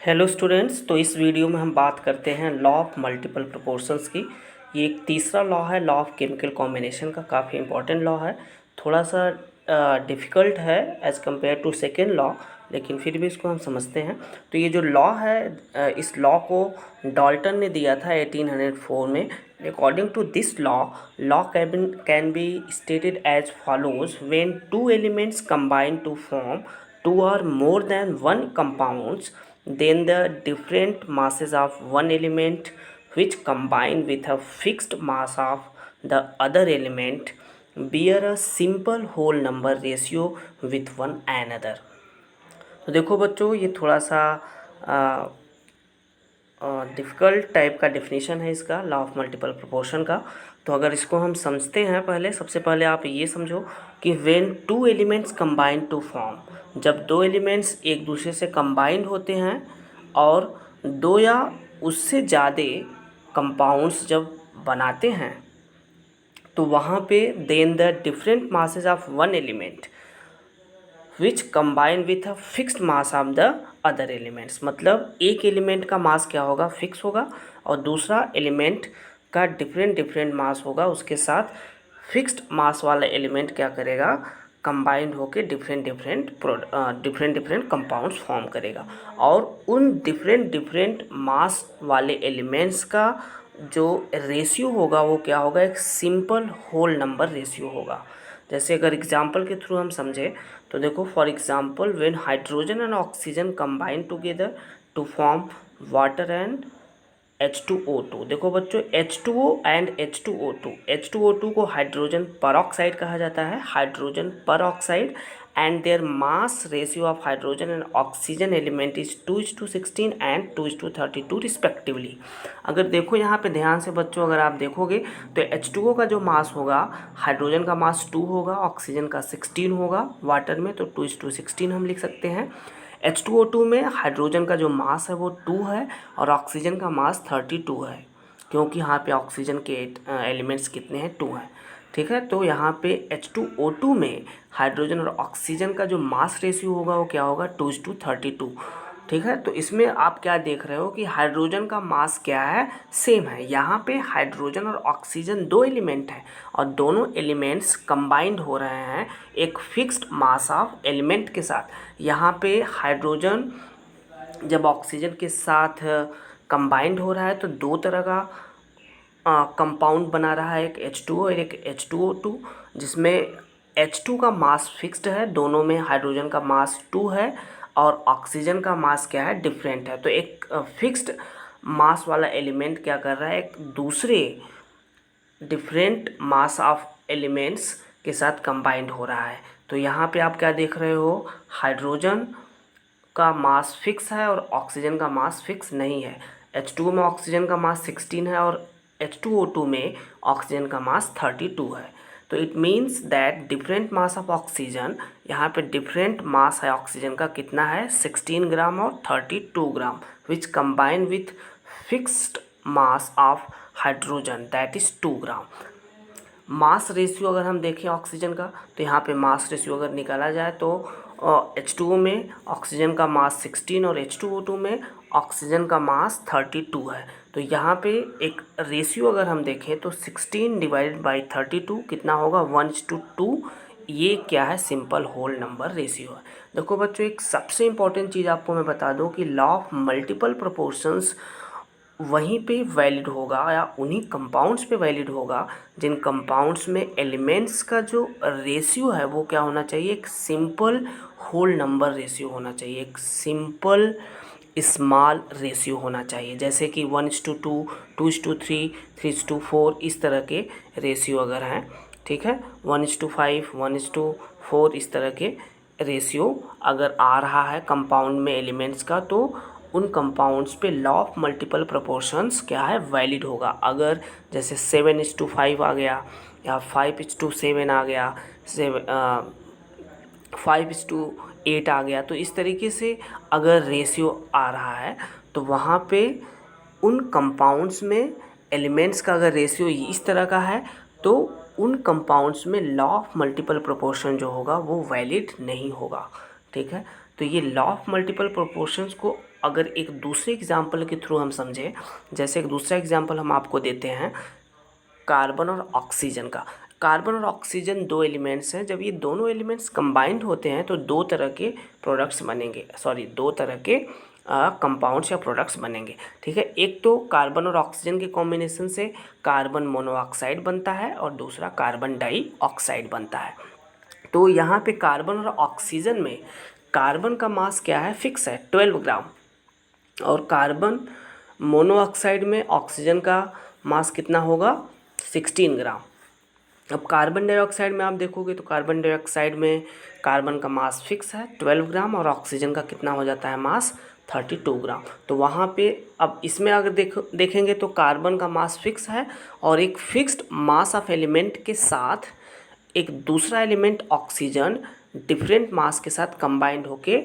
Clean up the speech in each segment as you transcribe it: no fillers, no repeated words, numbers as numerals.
Hello students, तो इस video में हम बात करते हैं लॉ ऑफ मल्टीपल प्रोपोर्शंस की। ये एक तीसरा लॉ है लॉ ऑफ केमिकल कॉम्बिनेशन का। काफ़ी इंपॉर्टेंट लॉ है, थोड़ा सा डिफ़िकल्ट है as compared to second law, लेकिन फिर भी इसको हम समझते हैं। तो ये जो लॉ है, इस लॉ को डाल्टन ने दिया था 1804 में। According to this law can be stated as follows: when two elements combine to form two or more than one compounds, then the different masses of one element which combine with a fixed mass of the other element bear a simple whole number ratio with one another। तो देखो बच्चों, ये थोड़ा सा difficult type का definition है इसका, law of multiple proportion का। तो अगर इसको हम समझते हैं, सबसे पहले आप ये समझो कि when two elements combine to form, जब दो एलिमेंट्स एक दूसरे से कंबाइंड होते हैं और दो या उससे ज़्यादा कंपाउंड्स जब बनाते हैं, तो वहाँ पे then the different masses of one element which combine with a fixed mass of the other elements. मतलब एक एलिमेंट का मास क्या होगा, फिक्स होगा, और दूसरा एलिमेंट का डिफरेंट मास होगा, उसके साथ फिक्स्ड मास वाला एलिमेंट क्या करेगा, कंबाइंड होके डिफरेंट कंपाउंड्स फॉर्म करेगा। और उन डिफरेंट मास वाले एलिमेंट्स का जो रेशियो होगा वो क्या होगा, एक सिंपल होल नंबर रेशियो होगा। जैसे अगर एग्जाम्पल के थ्रू हम समझें तो देखो, for example when hydrogen and oxygen combine together to form water and H2O2। देखो बच्चों, H2O एंड H2O2, H2O2 को हाइड्रोजन परऑक्साइड कहा जाता है, hydrogen peroxide, and their mass ratio of hydrogen and oxygen element is 2:16 and 2:32 respectively. अगर देखो यहाँ पे ध्यान से बच्चों, अगर आप देखोगे तो H2O का जो मास होगा, हाइड्रोजन का मास 2 होगा, ऑक्सीजन का 16 होगा वाटर में, तो 2:16 हम लिख सकते हैं। H2O2 में हाइड्रोजन का जो मास है वो 2 है और ऑक्सीजन का मास 32 है, क्योंकि यहाँ पे ऑक्सीजन के एलिमेंट्स कितने हैं, 2 हैं। ठीक है, तो यहाँ पे H2O2 में हाइड्रोजन और ऑक्सीजन का जो मास रेशियो होगा वो क्या होगा, 2:32। ठीक है, तो इसमें आप क्या देख रहे हो कि हाइड्रोजन का मास क्या है, सेम है। यहाँ पे हाइड्रोजन और ऑक्सीजन दो एलिमेंट हैं और दोनों एलिमेंट्स कंबाइंड हो रहे हैं एक फिक्स्ड मास ऑफ एलिमेंट के साथ। यहाँ पे हाइड्रोजन जब ऑक्सीजन के साथ कंबाइंड हो रहा है तो दो तरह का कंपाउंड बना रहा है, एक H2O और एक H2O2, जिसमें H2 का मास फिक्स्ड है, दोनों में हाइड्रोजन का मास 2 है और ऑक्सीजन का मास क्या है, डिफरेंट है। तो एक फिक्स्ड मास वाला एलिमेंट क्या कर रहा है, एक दूसरे डिफरेंट मास ऑफ एलिमेंट्स के साथ कंबाइंड हो रहा है। तो यहाँ पे आप क्या देख रहे हो, हाइड्रोजन का मास फिक्स है और ऑक्सीजन का मास फिक्स नहीं है। H2O में ऑक्सीजन का मास 16 है और H2O2 में ऑक्सीजन का मास 32 है। तो it means that different mass of oxygen, यहाँ पे डिफरेंट मास है ऑक्सीजन का कितना है, 16 ग्राम और 32 gram, which combine with fixed mass of hydrogen that is 2 gram. Mass ratio अगर हम देखें ऑक्सीजन का, तो यहाँ पे मास रेशियो अगर निकाला जाए तो H2O में ऑक्सीजन का मास 16 और H2O2 में ऑक्सीजन का मास 32 है। तो यहाँ पे एक रेशियो अगर हम देखें तो 16 डिवाइडेड बाई 32 कितना होगा, 1:2। ये क्या है, सिंपल होल नंबर रेशियो है। देखो बच्चों, एक सबसे इम्पॉर्टेंट चीज़ आपको मैं बता दूँ कि लॉ ऑफ मल्टीपल प्रोपोर्शंस वहीं पे वैलिड होगा या उन्हीं कंपाउंड्स पे वैलिड होगा जिन कंपाउंड्स में एलिमेंट्स का जो रेशियो है वो क्या होना चाहिए, एक सिंपल होल नंबर रेशियो होना चाहिए, एक सिंपल स्मॉल रेशियो होना चाहिए। जैसे कि 1:2, 2:3, 3:4, इस तरह के रेशियो अगर हैं, ठीक है, 1:5, 1:4, इस तरह के रेशियो अगर आ रहा है कंपाउंड में एलिमेंट्स का, तो उन कंपाउंड्स पे लॉ ऑफ मल्टीपल प्रोपोर्शंस क्या है, वैलिड होगा। अगर जैसे 7:5 आ गया या 5:7 आ गया, 5:8 आ गया, तो इस तरीके से अगर रेशियो आ रहा है तो वहाँ पे उन कंपाउंड्स में एलिमेंट्स का अगर रेशियो इस तरह का है तो उन कंपाउंड्स में लॉ ऑफ मल्टीपल प्रोपोर्शन जो होगा वो वैलिड नहीं होगा। ठीक है, तो ये लॉ ऑफ मल्टीपल प्रोपोर्शंस को अगर एक दूसरे एग्जाम्पल के थ्रू हम समझें, जैसे एक दूसरा एग्जाम्पल हम आपको देते हैं कार्बन और ऑक्सीजन का। कार्बन और ऑक्सीजन दो एलिमेंट्स हैं, जब ये दोनों एलिमेंट्स कंबाइंड होते हैं तो दो तरह के प्रोडक्ट्स बनेंगे, दो तरह के कंपाउंड्स या प्रोडक्ट्स बनेंगे। ठीक है, एक तो कार्बन और ऑक्सीजन के कॉम्बिनेशन से कार्बन मोनोऑक्साइड बनता है और दूसरा कार्बन डाइऑक्साइड बनता है। तो यहाँ पे कार्बन और ऑक्सीजन में कार्बन का मास क्या है, फिक्स है 12 ग्राम, और कार्बन मोनोऑक्साइड में ऑक्सीजन का मास कितना होगा, 16 ग्राम। अब कार्बन डाइऑक्साइड में आप देखोगे तो कार्बन डाइऑक्साइड में कार्बन का मास फिक्स है 12 ग्राम और ऑक्सीजन का कितना हो जाता है मास, 32 ग्राम। तो वहाँ पे अब इसमें अगर देखेंगे तो कार्बन का मास फिक्स है और एक फिक्स्ड मास ऑफ एलिमेंट के साथ एक दूसरा एलिमेंट ऑक्सीजन डिफरेंट मास के साथ कंबाइंड होके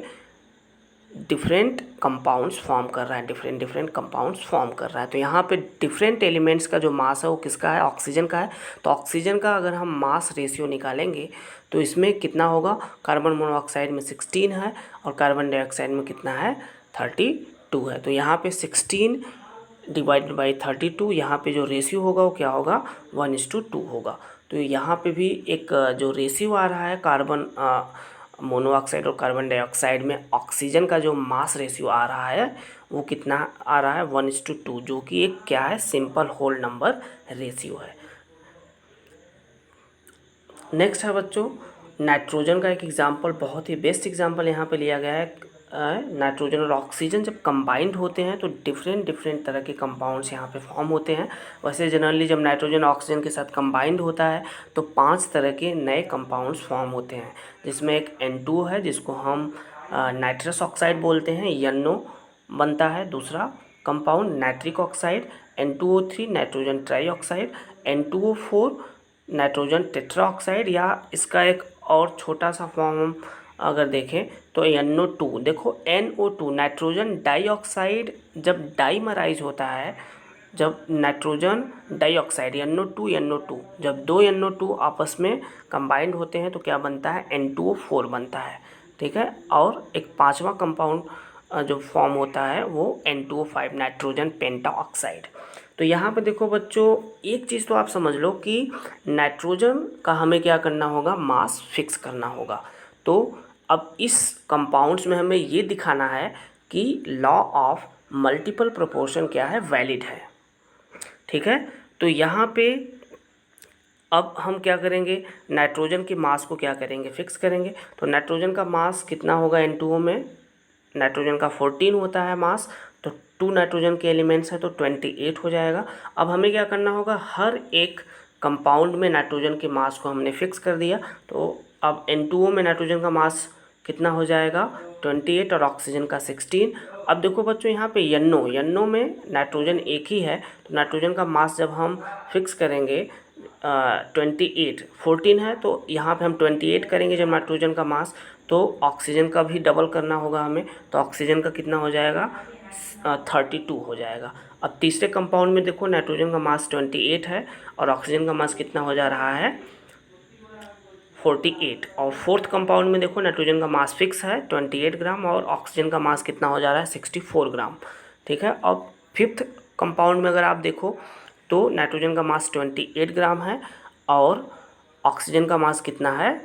डिफरेंट कंपाउंड्स फॉर्म कर रहा है, डिफरेंट कंपाउंड्स फॉर्म कर रहा है। तो यहाँ पे डिफरेंट एलिमेंट्स का जो मास है वो किसका है, ऑक्सीजन का है। तो ऑक्सीजन का अगर हम मास रेशियो निकालेंगे तो इसमें कितना होगा, कार्बन मोनोऑक्साइड में 16 है और कार्बन डाइऑक्साइड में कितना है, 32 है। तो यहाँ पे 16 डिवाइडेड बाई 32, यहाँ पे जो रेशियो होगा वो क्या होगा, 1:2 होगा। तो यहाँ पे भी एक जो रेशियो आ रहा है कार्बन मोनोऑक्साइड और कार्बन डाइऑक्साइड में ऑक्सीजन का जो मास रेशियो आ रहा है वो कितना आ रहा है, 1:2, जो कि एक क्या है, सिंपल होल नंबर रेशियो है। नेक्स्ट है बच्चों नाइट्रोजन का एक एग्जांपल, बहुत ही बेस्ट एग्जांपल यहाँ पे लिया गया है। नाइट्रोजन और ऑक्सीजन जब कंबाइंड होते हैं तो डिफरेंट तरह के कंपाउंड्स यहाँ पे फॉर्म होते हैं। वैसे जनरली जब नाइट्रोजन ऑक्सीजन के साथ कंबाइंड होता है तो 5 तरह के नए कंपाउंड्स फॉर्म होते हैं, जिसमें एक N2 है जिसको हम नाइट्रस ऑक्साइड बोलते हैं, NO बनता है दूसरा compound, nitric oxide, N2O3 nitrogen trioxide, N2O4 nitrogen tetra oxide, या इसका एक और छोटा सा फॉर्म हम अगर देखें तो NO2, देखो NO2 नाइट्रोजन डाइऑक्साइड जब डाइमराइज होता है, जब नाइट्रोजन डाइऑक्साइड NO2 जब दो NO2 आपस में कंबाइंड होते हैं तो क्या बनता है, N2O4 बनता है। ठीक है, और एक पांचवा कंपाउंड जो फॉर्म होता है वो N2O5 नाइट्रोजन पेंटा ऑक्साइड। तो यहाँ पे देखो बच्चों एक चीज़ तो आप समझ लो कि नाइट्रोजन का हमें क्या करना होगा, मास फिक्स करना होगा। तो अब इस कंपाउंड्स में हमें ये दिखाना है कि लॉ ऑफ मल्टीपल प्रोपोर्शन क्या है, वैलिड है। ठीक है, तो यहाँ पे अब हम क्या करेंगे, नाइट्रोजन के मास को क्या करेंगे, फिक्स करेंगे। तो नाइट्रोजन का मास कितना होगा, N2O में नाइट्रोजन का 14 होता है मास, तो 2 नाइट्रोजन के एलिमेंट्स हैं तो 28 हो जाएगा। अब हमें क्या करना होगा, हर एक कंपाउंड में नाइट्रोजन के मास को हमने फिक्स कर दिया। तो अब N2O में नाइट्रोजन का मास कितना हो जाएगा, 28 और ऑक्सीजन का 16। अब देखो बच्चों यहाँ पे NO में नाइट्रोजन एक ही है, तो नाइट्रोजन का मास जब हम फिक्स करेंगे 28, 14 है तो यहाँ पे हम 28 करेंगे जब नाइट्रोजन का मास, तो ऑक्सीजन का भी डबल करना होगा हमें, तो ऑक्सीजन का कितना हो जाएगा, 32 हो जाएगा। अब तीसरे कंपाउंड में देखो नाइट्रोजन का मास 28 है और ऑक्सीजन का मास कितना हो जा रहा है, 48। और फोर्थ कंपाउंड में देखो नाइट्रोजन का मास फिक्स है 28 ग्राम और ऑक्सीजन का मास कितना हो जा रहा है, 64 ग्राम। ठीक है, अब फिफ्थ कंपाउंड में अगर आप देखो तो नाइट्रोजन का मास 28 ग्राम है और ऑक्सीजन का मास कितना है,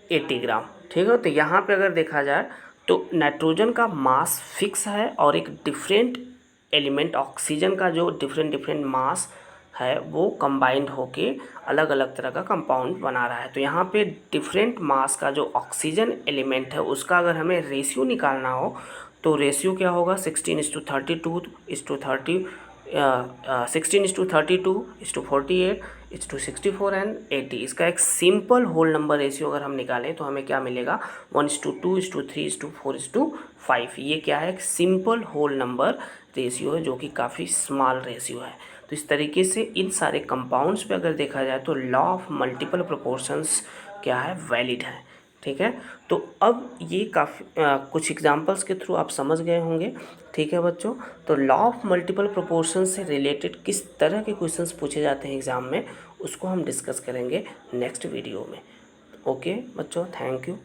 80 ग्राम। ठीक है, तो यहाँ पे अगर देखा जाए तो नाइट्रोजन का मास फिक्स है और एक डिफरेंट एलिमेंट ऑक्सीजन का जो डिफरेंट मास है वो कंबाइंड होके अलग अलग तरह का कंपाउंड बना रहा है। तो यहाँ पे डिफरेंट मास का जो ऑक्सीजन एलिमेंट है उसका अगर हमें रेशियो निकालना हो तो रेशियो क्या होगा, 16:32:30, 16:32:48:64 एंड 80। इसका एक सिंपल होल नंबर रेशियो अगर हम निकालें तो हमें क्या मिलेगा, 1:2:3:4:5। ये क्या है, एक सिंपल होल नंबर रेशियो है जो कि काफ़ी स्मॉल रेशियो है। तो इस तरीके से इन सारे कंपाउंड्स पे अगर देखा जाए तो लॉ ऑफ मल्टीपल प्रोपोर्शंस क्या है, वैलिड है। ठीक है, तो अब ये काफ़ी कुछ एग्जांपल्स के थ्रू आप समझ गए होंगे। ठीक है बच्चों, तो लॉ ऑफ मल्टीपल प्रोपोर्शन से रिलेटेड किस तरह के क्वेश्चंस पूछे जाते हैं एग्ज़ाम में उसको हम डिस्कस करेंगे नेक्स्ट वीडियो में। ओके बच्चों, थैंक यू।